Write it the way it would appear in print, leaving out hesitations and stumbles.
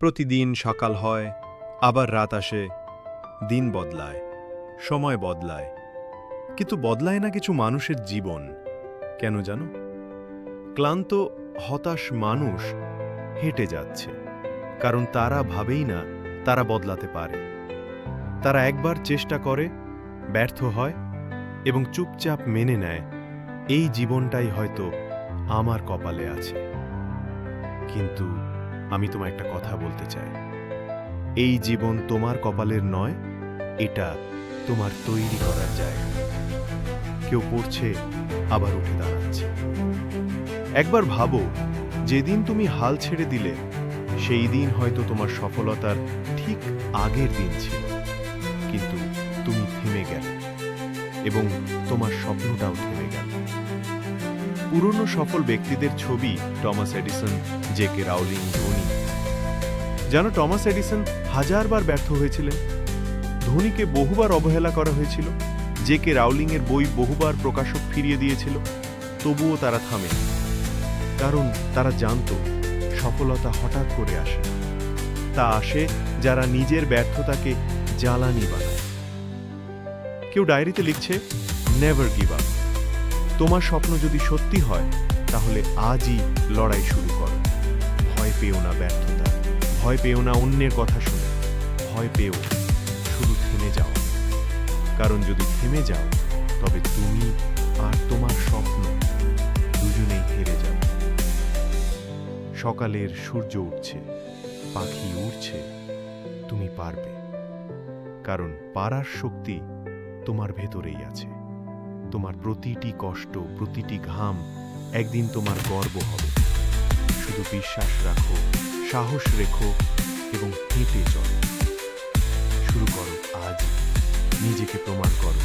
প্রতিদিন সকাল হয়, আবার রাত আসে, দিন বদলায়, সময় বদলায়, কিন্তু বদলায় না কিছু মানুষের জীবন। কেন জানো? ক্লান্ত, হতাশ মানুষ হেঁটে যাচ্ছে, কারণ তারা ভাবেই না তারা বদলাতে পারে। তারা একবার চেষ্টা করে, ব্যর্থ হয় এবং চুপচাপ মেনে নেয় এই জীবনটাই হয়তো আমার কপালে আছে। কিন্তু আমি তোমায় একটা কথা বলতে চাই, এই জীবন তোমার কপালের নয়, এটা তোমার তৈরি করার জায়গা। কেউ পড়ছে, আবার উঠে দাঁড়াচ্ছে। একবার ভাবো, যেদিন তুমি হাল ছেড়ে দিলে সেই দিন হয়তো তোমার সফলতার ঠিক আগের দিন ছিল, কিন্তু তুমি থেমে গেলে এবং তোমার স্বপ্নটাও থেমে গেল। পুরনো সফল ব্যক্তিদের ছবি টমাস এডিসন, জে.কে রাউলিং, ধোনি। জানো, টমাস এডিসন হাজারবার ব্যর্থ হয়েছিলেন, ধোনিকে বহুবার অবহেলা করা হয়েছিল, জে.কে রাউলিং এর বই বহুবার প্রকাশক ফিরিয়ে দিয়েছিল, তবুও তারা থামে। কারণ তারা জানত সফলতা হঠাৎ করে আসে না, তা আসে যারা নিজের ব্যর্থতাকে জ্বালানি বানায়। কেউ ডায়েরিতে লিখছে, নেভার গিভ আপ। তোমার স্বপ্ন যদি সত্যি হয়, তাহলে আজই লড়াই শুরু করো। ভয় পেও না ব্যর্থতা, ভয় পেও না অন্যের কথা শুনে, ভয় পেও, শুধু থেমে যাও। কারণ যদি থেমে যাও, তবে তুমি আর তোমার স্বপ্ন দুজনেই হেরে যাবে। সকালের সূর্য উঠছে, পাখি উড়ছে, তুমি পারবে। কারণ পারার শক্তি তোমার ভেতরেই আছে। তোমার প্রতিটি কষ্ট, প্রতিটি ঘাম একদিন তোমার গর্ব হবে। শুধু বিশ্বাস রাখো, সাহস রেখো এবং হেঁটে চলো। শুরু করো আজ, নিজেকে প্রমাণ করো